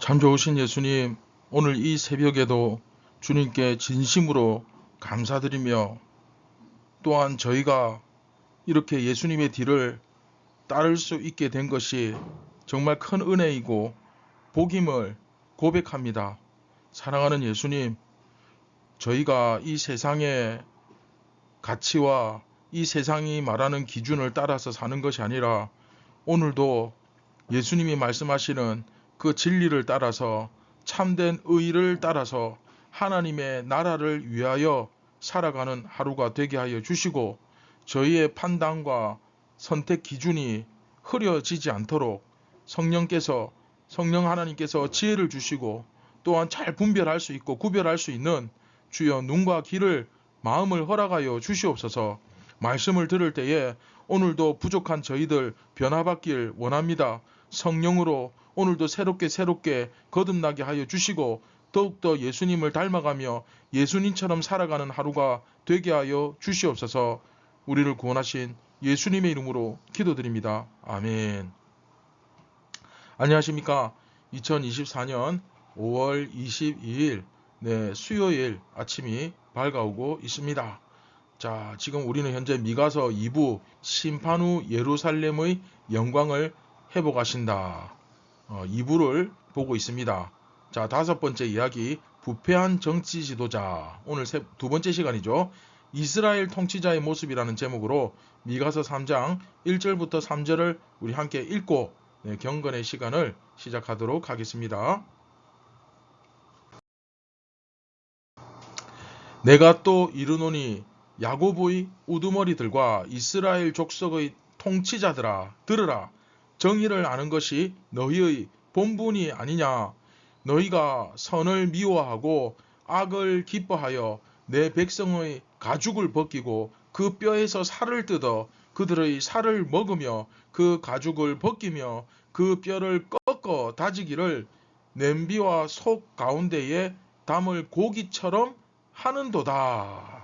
참 좋으신 예수님, 오늘 이 새벽에도 주님께 진심으로 감사드리며 또한 저희가 이렇게 예수님의 뒤를 따를 수 있게 된 것이 정말 큰 은혜이고 복임을 고백합니다. 사랑하는 예수님, 저희가 이 세상의 가치와 이 세상이 말하는 기준을 따라서 사는 것이 아니라 오늘도 예수님이 말씀하시는 그 진리를 따라서 참된 의를 따라서 하나님의 나라를 위하여 살아가는 하루가 되게 하여 주시고 저희의 판단과 선택 기준이 흐려지지 않도록 성령 하나님께서 지혜를 주시고 또한 잘 분별할 수 있고 구별할 수 있는 주여 눈과 귀를 마음을 허락하여 주시옵소서. 말씀을 들을 때에 오늘도 부족한 저희들 변화받길 원합니다. 성령으로 오늘도 새롭게 거듭나게 하여 주시고 더욱더 예수님을 닮아가며 예수님처럼 살아가는 하루가 되게 하여 주시옵소서. 우리를 구원하신 예수님의 이름으로 기도드립니다. 아멘. 안녕하십니까. 2024년 5월 22일 수요일 아침이 밝아오고 있습니다. 자, 지금 우리는 현재 미가서 2부 심판 후 예루살렘의 영광을 회복하신다 2부를 보고 있습니다. 자, 다섯 번째 이야기, 부패한 정치 지도자. 오늘 두 번째 시간이죠. 이스라엘 통치자의 모습이라는 제목으로 미가서 3장 1절부터 3절을 우리 함께 읽고 경건의 시간을 시작하도록 하겠습니다. 내가 또 이르노니 야곱의 우두머리들과 이스라엘 족속의 통치자들아, 들으라. 정의를 아는 것이 너희의 본분이 아니냐. 너희가 선을 미워하고 악을 기뻐하여 내 백성의 가죽을 벗기고 그 뼈에서 살을 뜯어 그들의 살을 먹으며 그 가죽을 벗기며 그 뼈를 꺾어 다지기를 냄비와 속 가운데에 담을 고기처럼 하는도다.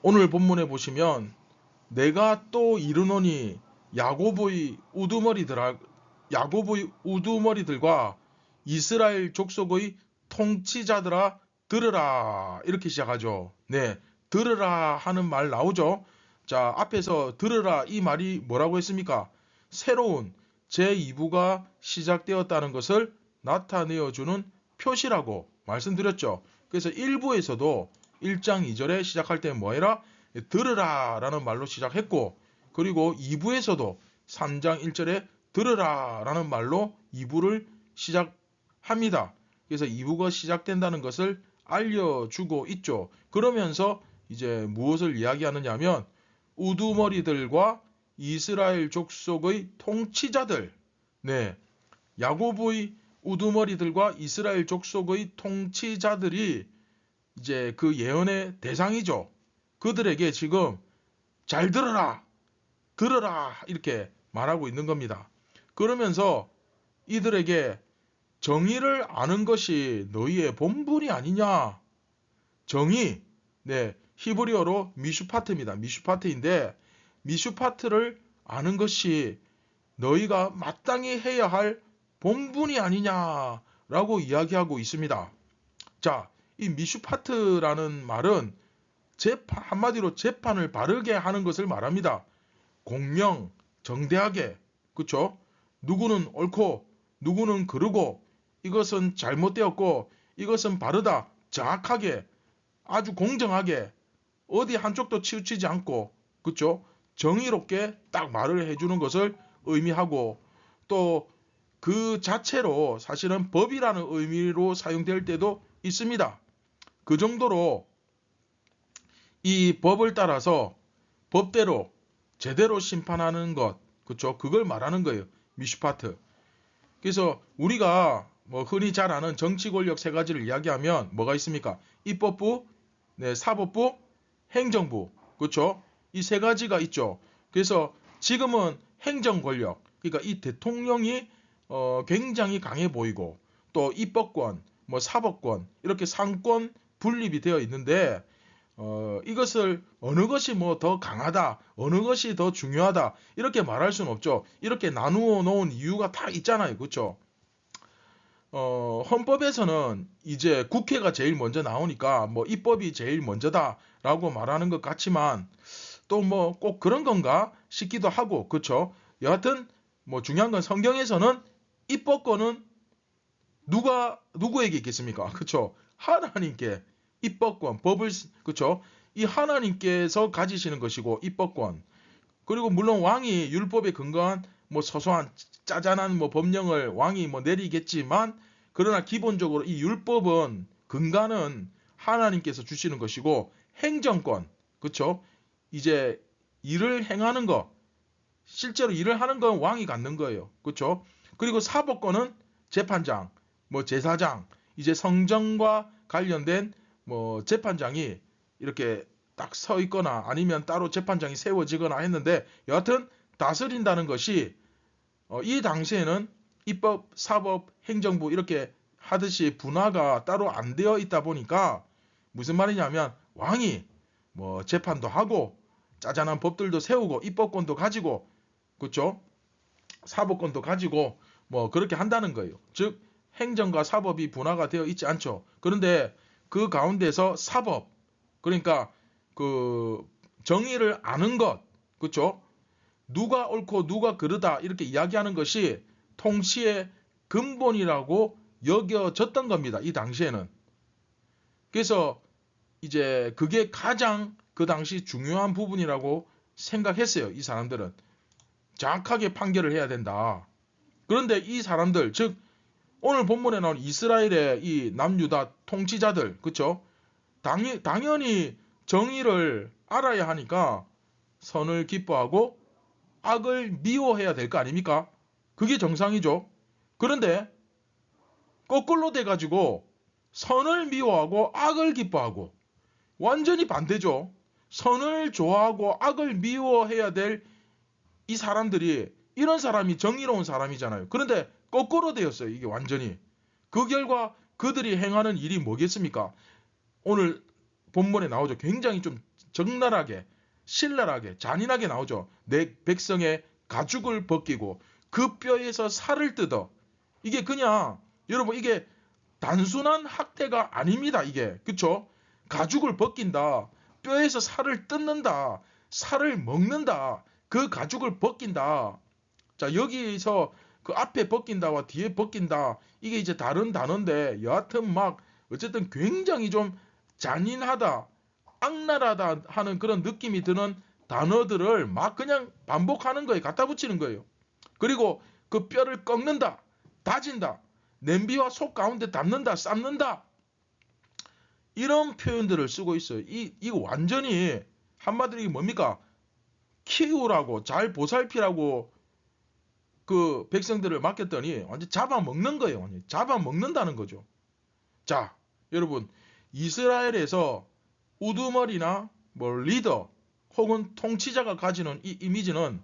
오늘 본문에 보시면 내가 또 이르노니 야곱의 우두머리들과 이스라엘 족속의 통치자들아, 들으라. 이렇게 시작하죠. 들으라 하는 말 나오죠. 자, 앞에서 들으라 이 말이 뭐라고 했습니까? 새로운 제2부가 시작되었다는 것을 나타내어주는 표시라고 말씀드렸죠. 그래서 1부에서도 1장 2절에 시작할 때 뭐해라? 들으라 라는 말로 시작했고, 그리고 2부에서도 3장 1절에 들으라 라는 말로 2부를 시작합니다. 그래서 2부가 시작된다는 것을 알려주고 있죠. 그러면서 이제 무엇을 이야기하느냐 하면 우두머리들과 이스라엘 족속의 통치자들, 야곱의 우두머리들과 이스라엘 족속의 통치자들이 이제 그 예언의 대상이죠. 그들에게 지금 잘 들어라 이렇게 말하고 있는 겁니다. 그러면서 이들에게 정의를 아는 것이 너희의 본분이 아니냐. 정의, 히브리어로 미슈파트입니다. 미슈파트인데 미슈파트를 아는 것이 너희가 마땅히 해야 할 본분이 아니냐라고 이야기하고 있습니다. 자, 이 미슈파트라는 말은 한마디로 재판을 바르게 하는 것을 말합니다. 공명, 정대하게, 그렇죠? 누구는 옳고 누구는 그르고 이것은 잘못되었고 이것은 바르다, 정확하게, 아주 공정하게, 어디 한쪽도 치우치지 않고, 그렇죠? 정의롭게 딱 말을 해주는 것을 의미하고, 또 그 자체로 사실은 법이라는 의미로 사용될 때도 있습니다. 그 정도로 이 법을 따라서 법대로 제대로 심판하는 것, 그렇죠? 그걸 말하는 거예요. 미슈파트. 그래서 우리가 흔히 잘 아는 정치 권력 세 가지를 이야기하면 뭐가 있습니까? 입법부, 사법부, 행정부, 그렇죠? 이 세 가지가 있죠. 그래서 지금은 행정 권력, 그러니까 이 대통령이 굉장히 강해 보이고, 또 입법권, 사법권, 이렇게 상권 분립이 되어 있는데, 이것을 어느 것이 뭐 더 강하다, 어느 것이 더 중요하다 이렇게 말할 수는 없죠. 이렇게 나누어 놓은 이유가 다 있잖아요. 그렇죠? 헌법에서는 이제 국회가 제일 먼저 나오니까 뭐 입법이 제일 먼저다라고 말하는 것 같지만 또 뭐 꼭 그런 건가 싶기도 하고 그렇죠. 여하튼 뭐 중요한 건 성경에서는 입법권은 누구에게 있겠습니까? 그렇죠. 하나님께 입법권, 법을 그렇죠. 이 하나님께서 가지시는 것이고 입법권. 그리고 물론 왕이 율법에 근거한 뭐 소소한 짜잔한 뭐 법령을 왕이 뭐 내리겠지만 그러나 기본적으로 이 율법은 근간은 하나님께서 주시는 것이고 행정권 그렇죠? 이제 일을 행하는 거 실제로 일을 하는 건 왕이 갖는 거예요. 그렇죠? 그리고 사법권은 재판장, 뭐 제사장, 이제 성정과 관련된 뭐 재판장이 이렇게 딱 서 있거나 아니면 따로 재판장이 세워지거나 했는데 여하튼 다스린다는 것이 이 당시에는 입법, 사법, 행정부 이렇게 하듯이 분화가 따로 안 되어 있다 보니까 무슨 말이냐면 왕이 뭐 재판도 하고 짜잔한 법들도 세우고 입법권도 가지고 그렇죠? 사법권도 가지고 뭐 그렇게 한다는 거예요. 즉 행정과 사법이 분화가 되어 있지 않죠. 그런데 그 가운데서 사법 그러니까 그 정의를 아는 것 그렇죠? 누가 옳고 누가 그르다 이렇게 이야기하는 것이 통치의 근본이라고 여겨졌던 겁니다. 이 당시에는. 그래서 이제 그게 가장 그 당시 중요한 부분이라고 생각했어요. 이 사람들은. 정확하게 판결을 해야 된다. 그런데 이 사람들, 즉 오늘 본문에 나온 이스라엘의 이 남유다 통치자들, 그쵸? 당연히 정의를 알아야 하니까 선을 기뻐하고 악을 미워해야 될 거 아닙니까? 그게 정상이죠. 그런데 거꾸로 돼가지고 선을 미워하고 악을 기뻐하고 완전히 반대죠. 선을 좋아하고 악을 미워해야 될 이 사람들이 이런 사람이 정의로운 사람이잖아요. 그런데 거꾸로 되었어요. 이게 완전히. 그 결과 그들이 행하는 일이 뭐겠습니까? 오늘 본문에 나오죠. 굉장히 좀 적나라하게 신랄하게 잔인하게 나오죠. 내 백성의 가죽을 벗기고 그 뼈에서 살을 뜯어. 이게 그냥 여러분 이게 단순한 학대가 아닙니다. 이게 그쵸? 가죽을 벗긴다. 뼈에서 살을 뜯는다. 살을 먹는다. 그 가죽을 벗긴다. 자 여기서 그 앞에 벗긴다와 뒤에 벗긴다. 이게 이제 다른 단어인데 여하튼 막 어쨌든 굉장히 좀 잔인하다. 악랄하다 하는 그런 느낌이 드는 단어들을 막 그냥 반복하는 거예요. 갖다 붙이는 거예요. 그리고 그 뼈를 꺾는다. 다진다. 냄비와 속 가운데 담는다. 삶는다. 이런 표현들을 쓰고 있어요. 이거 완전히 한마디로 이게 뭡니까? 키우라고 잘 보살피라고 그 백성들을 맡겼더니 완전 잡아먹는 거예요. 완전 잡아먹는다는 거죠. 자, 여러분 이스라엘에서 우두머리나 뭐 리더 혹은 통치자가 가지는 이 이미지는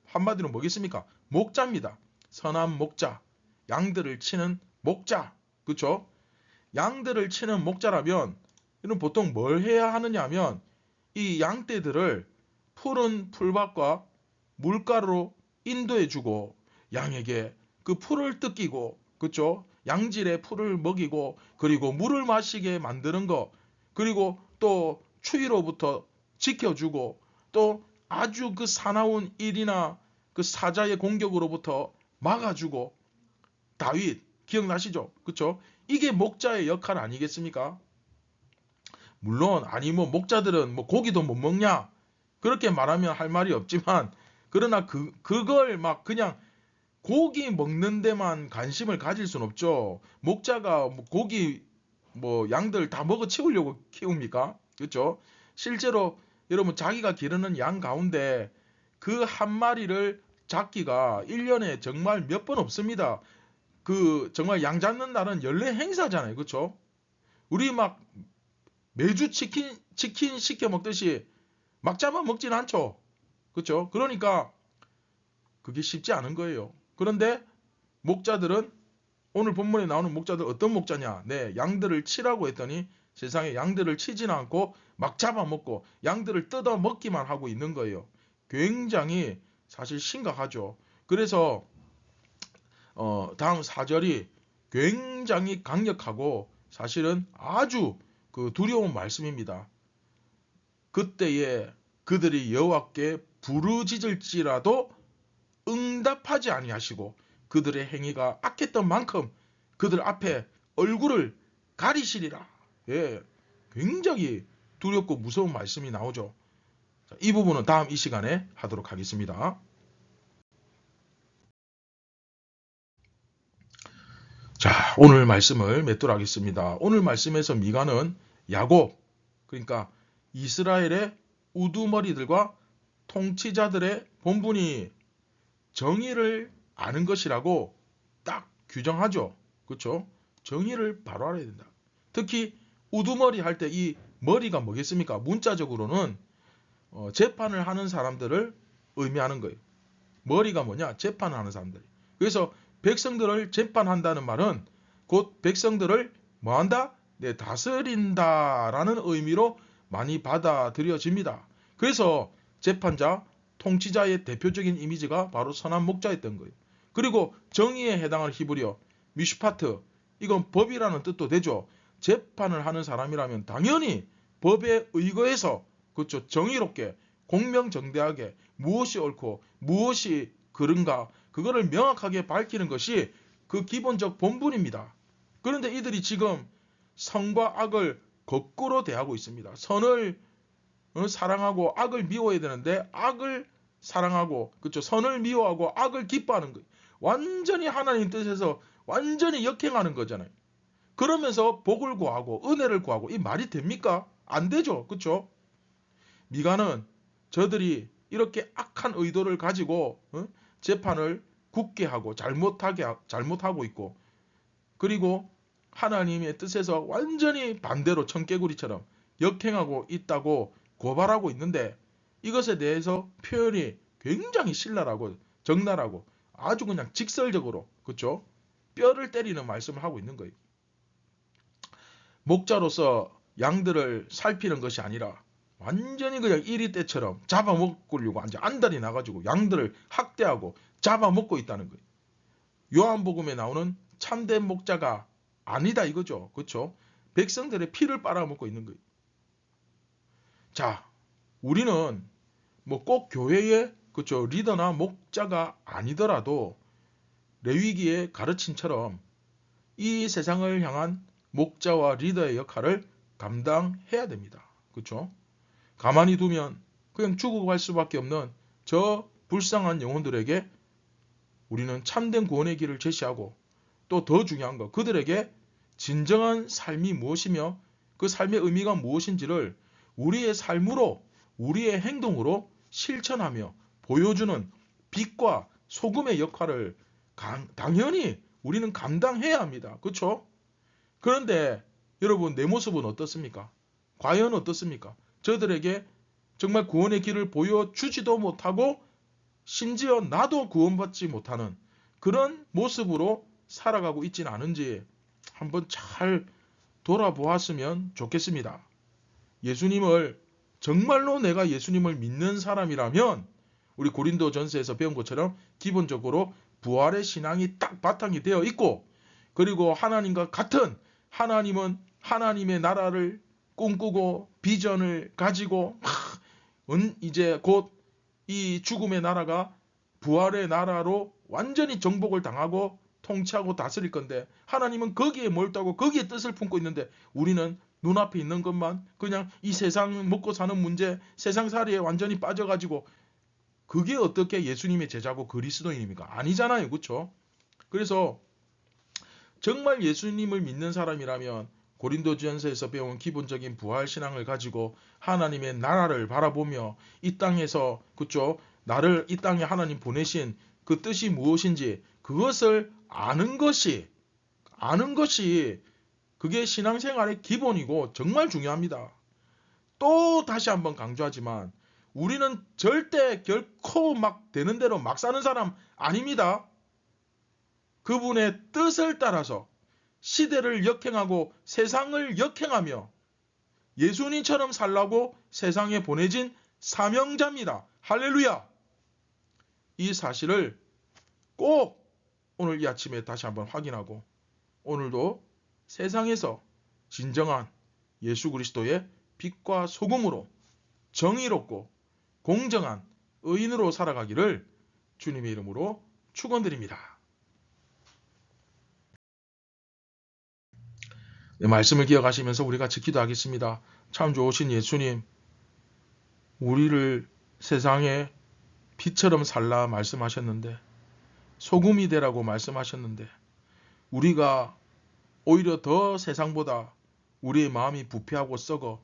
한마디로 뭐겠습니까? 목자입니다. 선한 목자, 양들을 치는 목자, 그렇죠? 양들을 치는 목자라면 이는 보통 뭘 해야 하느냐 하면 이 양떼들을 푸른 풀밭과 물가로 인도해주고 양에게 그 풀을 뜯기고 그렇죠? 양질의 풀을 먹이고 그리고 물을 마시게 만드는 거 그리고 또 추위로부터 지켜주고 또 아주 그 사나운 일이나 그 사자의 공격으로부터 막아주고 다윗 기억나시죠? 그렇죠? 이게 목자의 역할 아니겠습니까? 물론 아니 뭐 목자들은 뭐 고기도 못 먹냐 그렇게 말하면 할 말이 없지만 그러나 그걸 막 그냥 고기 먹는 데만 관심을 가질 순 없죠. 목자가 뭐 고기 뭐 양들 다 먹어 치우려고 키웁니까? 그렇죠? 실제로 여러분 자기가 기르는 양 가운데 그 한 마리를 잡기가 1년에 정말 몇 번 없습니다. 그 정말 양 잡는 날은 연례 행사잖아요. 그렇죠? 우리 막 매주 치킨 시켜 먹듯이 막 잡아 먹진 않죠. 그렇죠? 그러니까 그게 쉽지 않은 거예요. 그런데 목자들은 오늘 본문에 나오는 목자들 어떤 목자냐? 네, 양들을 치라고 했더니 세상에 양들을 치지는 않고 막 잡아먹고 양들을 뜯어 먹기만 하고 있는 거예요. 굉장히 사실 심각하죠. 그래서 다음 4절이 굉장히 강력하고 사실은 아주 그 두려운 말씀입니다. 그때에 그들이 여호와께 부르짖을지라도 응답하지 아니하시고 그들의 행위가 악했던 만큼 그들 앞에 얼굴을 가리시리라. 예, 굉장히 두렵고 무서운 말씀이 나오죠. 이 부분은 다음 이 시간에 하도록 하겠습니다. 자, 오늘 말씀을 맺도록 하겠습니다. 오늘 말씀에서 미가는 야곱, 그러니까 이스라엘의 우두머리들과 통치자들의 본분이 정의를 아는 것이라고 딱 규정하죠. 그렇죠? 정의를 바로 알아야 된다. 특히 우두머리 할 때 이 머리가 뭐겠습니까? 문자적으로는 재판을 하는 사람들을 의미하는 거예요. 머리가 뭐냐? 재판을 하는 사람들. 그래서 백성들을 재판한다는 말은 곧 백성들을 뭐한다? 네, 다스린다라는 의미로 많이 받아들여집니다. 그래서 재판자, 통치자의 대표적인 이미지가 바로 선한 목자였던 거예요. 그리고 정의에 해당하는 히브리어, 미슈파트, 이건 법이라는 뜻도 되죠. 재판을 하는 사람이라면 당연히 법에 의거해서 그렇죠. 정의롭게 공명정대하게 무엇이 옳고 무엇이 그른가 그거를 명확하게 밝히는 것이 그 기본적 본분입니다. 그런데 이들이 지금 선과 악을 거꾸로 대하고 있습니다. 선을 사랑하고 악을 미워해야 되는데 악을 사랑하고 그렇죠. 선을 미워하고 악을 기뻐하는 거예요. 완전히 하나님 뜻에서 완전히 역행하는 거잖아요. 그러면서 복을 구하고 은혜를 구하고 이 말이 됩니까? 안 되죠. 그렇죠? 미가는 저들이 이렇게 악한 의도를 가지고 재판을 굳게 하고 잘못하고 있고 그리고 하나님의 뜻에서 완전히 반대로 청개구리처럼 역행하고 있다고 고발하고 있는데 이것에 대해서 표현이 굉장히 신랄하고 적나라하고 아주 그냥 직설적으로 그렇죠? 뼈를 때리는 말씀을 하고 있는 거예요. 목자로서 양들을 살피는 것이 아니라 완전히 그냥 이리 때처럼 잡아먹으려고 완전 안달이 나가지고 양들을 학대하고 잡아먹고 있다는 거예요. 요한복음에 나오는 참된 목자가 아니다 이거죠. 그렇죠? 백성들의 피를 빨아먹고 있는 거예요. 자, 우리는 뭐 꼭 교회의 그렇죠 리더나 목자가 아니더라도 레위기의 가르침처럼 이 세상을 향한 목자와 리더의 역할을 감당해야 됩니다. 그렇죠? 가만히 두면 그냥 죽어갈 수밖에 없는 저 불쌍한 영혼들에게 우리는 참된 구원의 길을 제시하고 또 더 중요한 거 그들에게 진정한 삶이 무엇이며 그 삶의 의미가 무엇인지를 우리의 삶으로 우리의 행동으로 실천하며 보여주는 빛과 소금의 역할을 당연히 우리는 감당해야 합니다. 그렇죠? 그런데 여러분 내 모습은 어떻습니까? 과연 어떻습니까? 저들에게 정말 구원의 길을 보여주지도 못하고 심지어 나도 구원받지 못하는 그런 모습으로 살아가고 있지는 않은지 한번 잘 돌아보았으면 좋겠습니다. 예수님을 정말로 내가 예수님을 믿는 사람이라면 우리 고린도전서에서 배운 것처럼 기본적으로 부활의 신앙이 딱 바탕이 되어 있고 그리고 하나님과 같은 하나님은 하나님의 나라를 꿈꾸고 비전을 가지고 이제 곧 이 죽음의 나라가 부활의 나라로 완전히 정복을 당하고 통치하고 다스릴 건데 하나님은 거기에 몰두하고 거기에 뜻을 품고 있는데 우리는 눈앞에 있는 것만 그냥 이 세상 먹고 사는 문제 세상살이에 완전히 빠져가지고 그게 어떻게 예수님의 제자고 그리스도인입니까? 아니잖아요. 그렇죠? 그래서 정말 예수님을 믿는 사람이라면 고린도전서에서 배운 기본적인 부활신앙을 가지고 하나님의 나라를 바라보며 이 땅에서 그쵸 나를 이 땅에 하나님 보내신 그 뜻이 무엇인지 그것을 아는 것이 그게 신앙생활의 기본이고 정말 중요합니다. 또 다시 한번 강조하지만 우리는 절대 결코 막 되는 대로 막 사는 사람 아닙니다. 그분의 뜻을 따라서 시대를 역행하고 세상을 역행하며 예수님처럼 살라고 세상에 보내진 사명자입니다. 할렐루야! 이 사실을 꼭 오늘 이 아침에 다시 한번 확인하고 오늘도 세상에서 진정한 예수 그리스도의 빛과 소금으로 정의롭고 공정한 의인으로 살아가기를 주님의 이름으로 축원드립니다. 네, 말씀을 기억하시면서 우리 같이 기도하겠습니다. 참 좋으신 예수님, 우리를 세상에 빛처럼 살라 말씀하셨는데 소금이 되라고 말씀하셨는데 우리가 오히려 더 세상보다 우리의 마음이 부패하고 썩어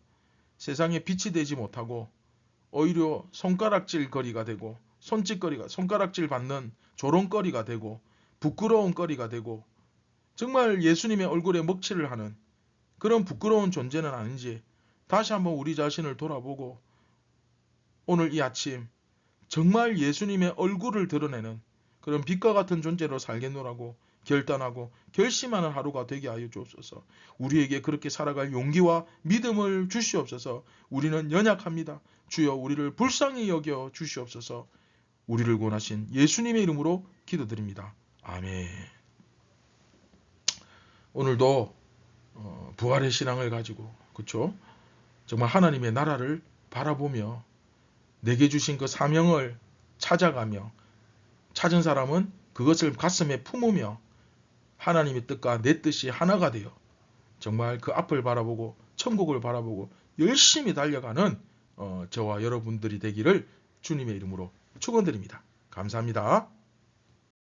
세상에 빛이 되지 못하고 오히려 손가락질 거리가 되고 손가락질 받는 조롱거리가 되고 부끄러운 거리가 되고 정말 예수님의 얼굴에 먹칠을 하는 그런 부끄러운 존재는 아닌지 다시 한번 우리 자신을 돌아보고 오늘 이 아침 정말 예수님의 얼굴을 드러내는 그런 빛과 같은 존재로 살겠노라고 결단하고 결심하는 하루가 되게 하여 주옵소서. 우리에게 그렇게 살아갈 용기와 믿음을 주시옵소서. 우리는 연약합니다. 주여 우리를 불쌍히 여겨 주시옵소서. 우리를 구원하신 예수님의 이름으로 기도드립니다. 아멘. 오늘도 부활의 신앙을 가지고 그렇죠? 정말 하나님의 나라를 바라보며 내게 주신 그 사명을 찾아가며 찾은 사람은 그것을 가슴에 품으며 하나님의 뜻과 내 뜻이 하나가 되어 정말 그 앞을 바라보고 천국을 바라보고 열심히 달려가는 저와 여러분들이 되기를 주님의 이름으로 축원드립니다. 감사합니다.